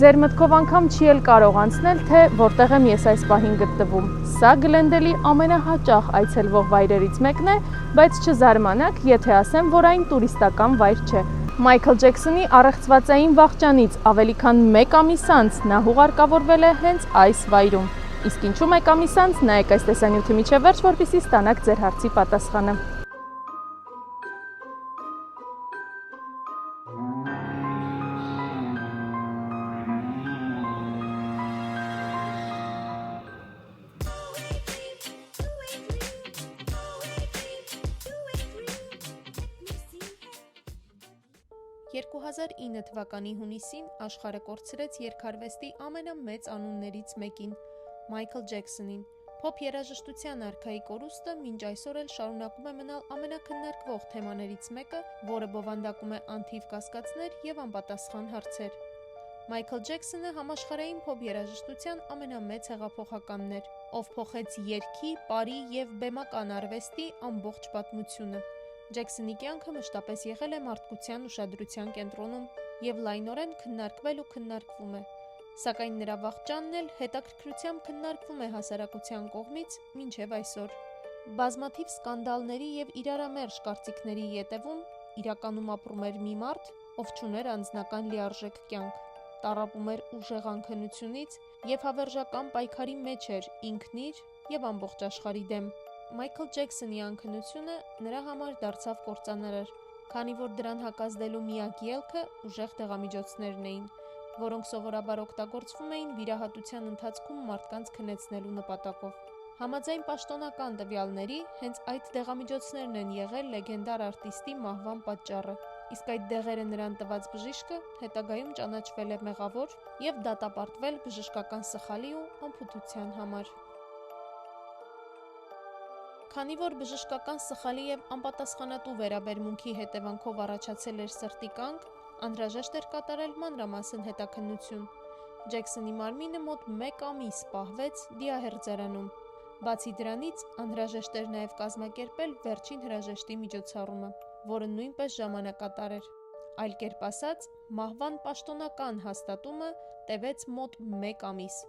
Ձեր մտքով անգամ չի էլ կարող անցնել, թե որտեղ եմ ես այս պահին գտնվում։ Սա Գլենդելի ամենահաճախ այցելվող վայրերից մեկն է, բայց չզարմանաք, եթե ասեմ, որ այն տուրիստական վայր չէ։ Մայքլ Ջեքսոնի առեղծվածային վախճանից ավելի քան 1 ամիս անց նա հուղարկավորվել է հենց այս վայրում։ Իսկ ինչու 1 ամիս անց, նայեք այս տեսանյութի միջև վերջ, որպեսզի ստանաք ձեր հարցի պատասխանը։ թվականի հունիսին աշխարհը կորցրեց երգարվեստի ամենամեծ անուններից մեկին՝ Մայքլ Ջեքսոնին։ Փոփ երաժշտության արքայի կորուստը մինչ այսօր էլ շարունակում է մնալ ամենակննարկվող թեմաներից մեկը, որը բովանդակում է անթիվ կասկածներ եւ անպատասխան հարցեր։ Մայքլ Ջեքսոնը համաշխարհային փոփ երաժշտության ամենամեծ հեղափոխականն էր, ով փոխեց երգի, պարի եւ բեմական արվեստի ամբողջ պատմությունը։ Ջեքսոնի կյանքը մշտապես եղել է մարդկության ուշադրության կենտրոնում եւ լայնորեն քննարկվել ու քննարկվում է, սակայն նրա վախճանն էլ հետաքրքրությամբ քննարկվում է հասարակության կողմից մինչեւ այսօր։ Բազմաթիվ սկանդալների եւ իրարամերժ կարծիքների ետևում իրականում ապրում էր մի մարդ, ով չուներ անձնական լիարժեք կյանք, տառապում էր ուժեղ անքնությունից եւ հավերժական պայքարի մեջ էր ինքն իր եւ ամբողջ աշխարհի դեմ։ Մայքլ Ջեքսոնի անքնությունը նրա համար դարձավ կործանարար, քանի որ դրան հակազդելու միակ ելքը ուժեղ դեղամիջոցներն էին, որոնք սովորաբար օգտագործվում էին վիրահատության ընթացքում մարդկանց քնեցնելու նպատակով։ Համաձայն պաշտոնական տվյալների, հենց այդ դեղամիջոցներն են եղել լեգենդար արտիստի մահվան պատճառը, իսկ այդ դեղերը նրան տված բժիշկը հետագայում ճանաչվել է մեղավոր եւ դատապարտվել բժշկական սխալի ու անփութության համար։ Քանի որ բժշկական սխալի եւ անպատասխանատու վերաբերմունքի հետևանքով առաջացել էր սրտի կանգ, անհրաժեշտ էր կատարել մանրամասն հետաքննություն։ Ջեքսոնի մարմինը մոտ 1 ամիս պահվեց դիահերձարանում։ Բացի դրանից, անհրաժեշտ էր նաեւ կազմակերպել վերջին հրաժեշտի միջոցառումը, որը նույնպես ժամանակատար էր։ Այլ կերպ ասած, մահվան պաշտոնական հաստատումը տևեց մոտ 1 ամիս,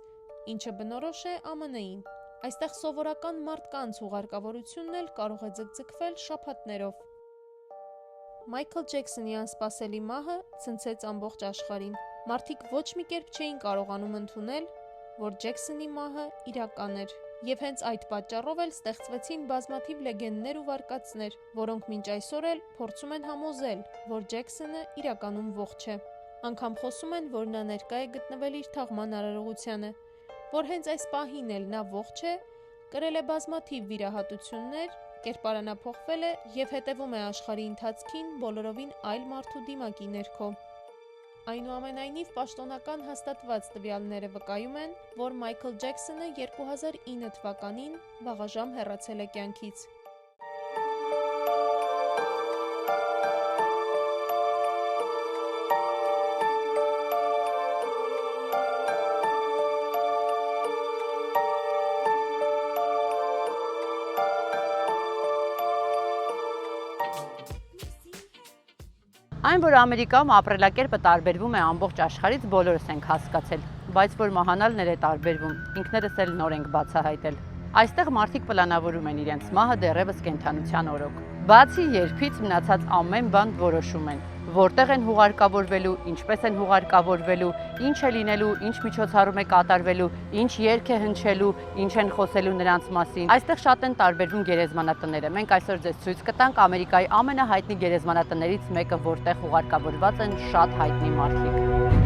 ինչը բնորոշ է ԱՄՆ-ին։ Այստեղ սովորական մարդկանց ուղարկավորությունն էլ կարող է ձգձգվել շաբաթներով։ Մայքլ Ջեքսոնի անսպասելի մահը ցնցեց ամբողջ աշխարհին։ Մարդիկ ոչ մի կերպ չէին կարողանում ընդունել, որ Ջեքսոնի մահը իրական էր, եւ հենց այդ պատճառով էլ ստեղծվեցին բազմաթիվ լեգենդներ ու վարկածներ, որոնք մինչ այսօր էլ փորձում են համոզել, որ Ջեքսոնը իրականում ողջ է։ Անգամ խոսում են, որ նա ներկա է գտնվել իր թաղման արարողությանը, որ հենց այս պահին էլ նա ողջ է, կրել է բազմաթիվ վիրահատություններ, կերպարանափոխվել է եւ հետևում է աշխարհի ընթացքին բոլորովին այլ մարդու դիմակի ներքո։ Այնուամենայնիվ պաշտոնական հաստատված տվյալները վկայում են, որ Մայքլ Ջեքսոնը 2009 թվականին վաղաժամ հեռացել է կյանքից։ Այն, որ Ամերիկայում ապրելակերպը տարբերվում է ամբողջ աշխարհից, բոլորս ենք հասկացել, բայց որ մահանալն է տարբերվում, ինքներս էլ նոր ենք բացահայտել։ Այստեղ մարդիկ պլանավորում են իրենց մահը դեռևս կենդանության օրոք։ Բացի երբից մնացած ամեն բան որոշում են, որտեղ են հուղարկավորվելու, ինչպես են հուղարկավորվելու, ինչ է լինելու, ինչ միջոցառում է կատարվելու, ինչ երգ է հնչելու, ինչ են խոսելու նրանց մասին։ Այստեղ շատ են տարբերվում գերեզմանատները։ Մենք այսօր ձեզ ցույց կտանք Ամերիկայի ամենահայտնի գերեզմանատներից մեկը, որտեղ հուղարկավորված են շատ հայտնի մարդիկ։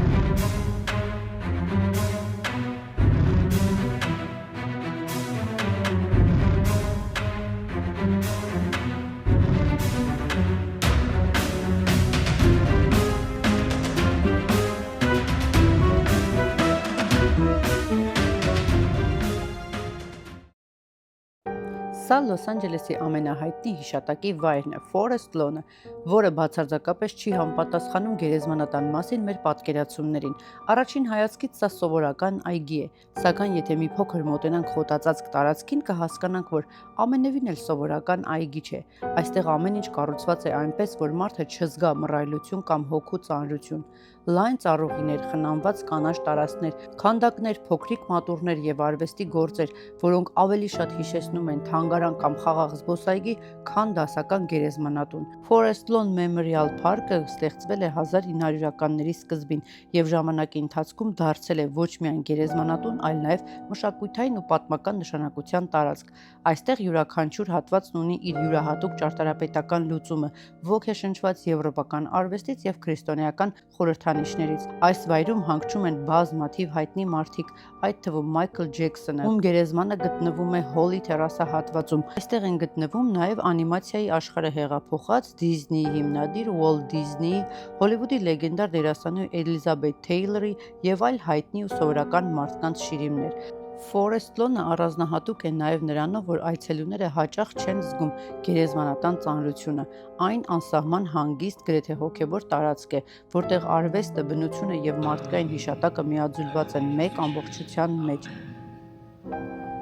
Սա Լոս Անջելեսի ամենահայտնի հիշատակի վայրն է՝ Ֆորեսթ Լոնը, որը բացարձակապես չի համապատասխանում գերեզմանատան մասին մեր պատկերացումներին։ Առաջին հայացքից սա սովորական այգի է, սակայն եթե մի փոքր մոտենանք խոտածածկ տարածքին, կհասկանանք, որ ամենևին էլ սովորական այգի չէ։ Այստեղ ամեն ինչ կառուցված է այնպես, որ մարդը չզգա մռայլություն կամ հոգու ծանրություն։ լայն ծառուղիներ, խնամված կանաչ տարածքներ, քանդակներ, փոքրիկ մատուռներ եւ արվեստի գործեր, որոնք ավելի շատ հիշեցնում են թանգարան կամ խաղաղ զբոսայգի, քան դասական գերեզմանատուն։ Forest Lawn Memorial Park-ը ստեղծվել է 1900-ականների սկզբին եւ ժամանակի ընթացքում դարձել է ոչ միայն գերեզմանատուն, այլ նաեւ մշակութային ու պատմական նշանակության տարածք։ Այստեղ յուրաքանչյուր հատվածն ունի իր յուրահատուկ ճարտարապետական լուծումը, ոգեշնչված եվրոպական արվեստից եւ քրիստոնեական խորհրդանիշներից։ Այս վայրում հանգչում են բազմաթիվ հայտնի մարդիկ, այդ թվում Մայքլ Ջեքսոնը, ում գերեզմանը գտնվում է Հոլի թերասահատվածում։ Այստեղ են գտնվում նաեւ անիմացիայի աշխարհը հեղափոխած Դիզնիի հիմնադիր Ուոլթ Դիզնիի, Հոլիվուդի լեգենդար դերասանուհի Էլիզաբեթ Թեյլորի եւ այլ հայտնի ու սովորական մարդկանց շիրիմներ։ Forest Lawn-ը առանձնահատուկ է նաև նրանով, որ այցելուները հաճախ չեն զգում գերեզմանատան ծանրությունը։ Այն անսահման հանգիստ, գրեթե հոգևոր տարածք է, որտեղ արվեստը, բնությունը եւ մարդկային հիշատակը միաձուլված են մեկ ամբողջության մեջ։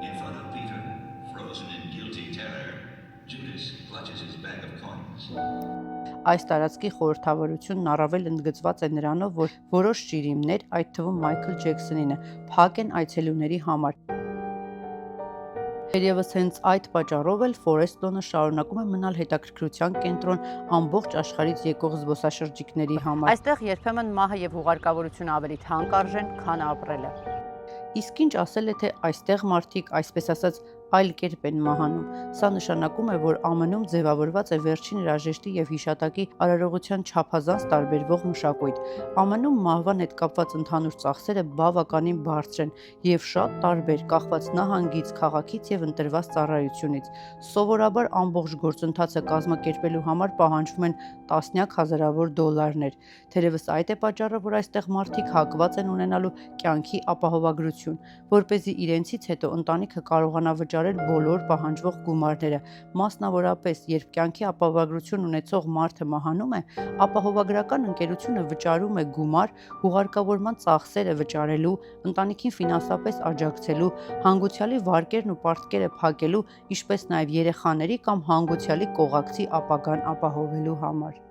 In front of Peter, frozen in guilty terror, Judas clutches his bag of coins. Այս տարածքի խորհրդավորությունն առավել ընդգծված է նրանով, որ որոշ շիրիմներ, այդ թվում Մայքլ Ջեքսոնինը, փակ են այցելուների համար։ Երևս հենց այդ պատճառով էլ Forest Lawn-ը շարունակում է մնալ հետաքրքրության կենտրոն ամբողջ աշխարհից եկող զբոսաշրջիկների համար։ Այստեղ երբեմն մահը եւ հուղարկավորությունը ավելի թանկարժեն, քան ապրելը։ Իսկ ինչ ասել է, թե այստեղ մարդիկ, այսպես ասած, այլ կերպ են մահանում։ Սա նշանակում է, որ ԱՄՆ-ում ձևավորված է վերջին երաժշտի եւ հիշատակի արարողության չափազանց տարբերվող մշակույթ։ ԱՄՆ-ում մահվան հետ կապված ընդհանուր ծախսերը բավականին բարձր են եւ շատ տարբեր, կախված նահանգից, քաղաքից եւ ընտրված ծառայությունից։ Սովորաբար ամբողջ գործընթացը կազմակերպելու համար պահանջվում են տասնյակ հազարավոր դոլարներ։ Թերևս այդ է պատճառը, որ այստեղ մարդիկ հակված են ունենալու կյանքի ապահովագրություն, որպեսզի իրենցից հետո ընտանիքը կարողանա վճարել բոլոր պահանջվող գումարները։ Մասնավորապես, երբ կյանքի ապահովագրություն ունեցող մարդը մահանում է, ապահովագրական ընկերությունը վճարում է գումար հուղարկավորման ծախսերը վճարելու, ընտանիքին ֆինանսապես աջակցելու, հանգուցյալի վարկերն ու պարտքերը փակելու, ինչպես նաև երեխաների կամ հանգուցյալի կողակցի ապագան ապահովելու համար։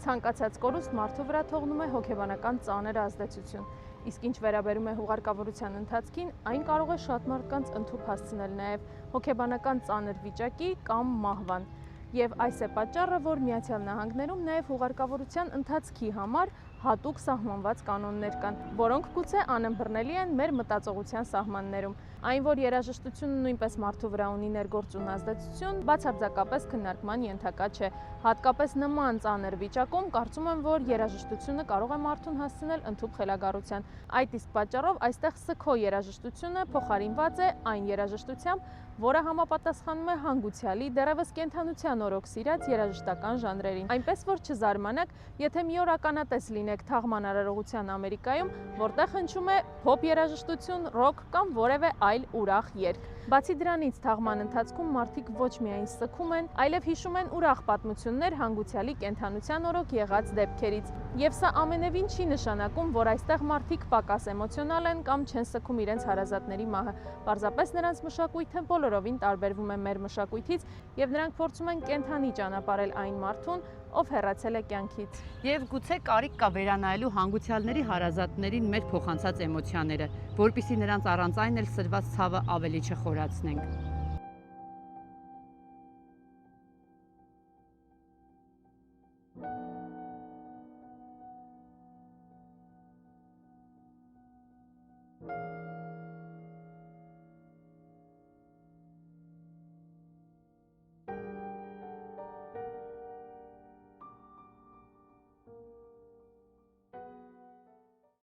Ցանկացած կորուստ մարդու վրա թողնում է հոգեբանական ծանր ազդեցություն։ Իսկ ինչ վերաբերում է հուղարկավորության ընթացքին, այն կարող է շատ մարդկանց ընդհուպ հասցնել նաև հոգեբանական ծանր վիճակի կամ մահվան։ Եվ այս է պատճառը, որ Միացյալ Նահանգներում նաև հուղարկավորության ընթացքի համար հատուկ սահմանված կանոններ կան, որոնք գուցե անըմբռնելի են մեր մտածողության սահմաններում։ Այն, որ երաժշտությունը նույնպես մարդու վրա ունի ներգործուն ազդեցություն, բացարձակապես քննարկման ենթակա չէ։ Հատկապես նման ծանր վիճակում կարծում եմ, որ երաժշտությունը կարող է մարդուն հասցնել ընդհուպ խելագարության։ Այդ իսկ պատճառով այստեղ սգո երաժշտությունը փոխարինված է այն երաժշտությամբ, որը համապատասխանում է հանգուցյալի դեռևս կենդանության օրոք սիրած երաժշտական ժանրերին։ Այնպես որ չզարմանաք, եթե մի օր ականատես լինեք թաղման արարողության Ամերիկայում, որտեղ հնչում է փոփ երաժշտություն, ռոք կամ որևէ այլ ուրախ երգ։ Բացի դրանից, թաղման ընթացքում մարդիկ ոչ միայն սգում են, այլև հիշում են ուրախ պատմություններ հանգուցյալի կենդանության օրոք եղած դեպքերից։ Եվ սա ամենևին չի նշանակում, որ այստեղ մարդիկ պակաս էմոցիոնալ են կամ չեն սգում իրենց հարազատների մահը։ Պարզապես նրանց մշակույթը բոլորովին տարբերվում է մեր մշակույթից, եւ նրանք փորձում են կենդանի ճանապարհել այն մարդուն, ով հեռացել է կյանքից։ Եվ գուցե կարիք կա վերանայելու հանգուցյալների հարազատներին մեր փոխանցած էմոցիաները, որpիսի նրանց առանց այն էլ սրված ցավը ավելի չխորացնենք։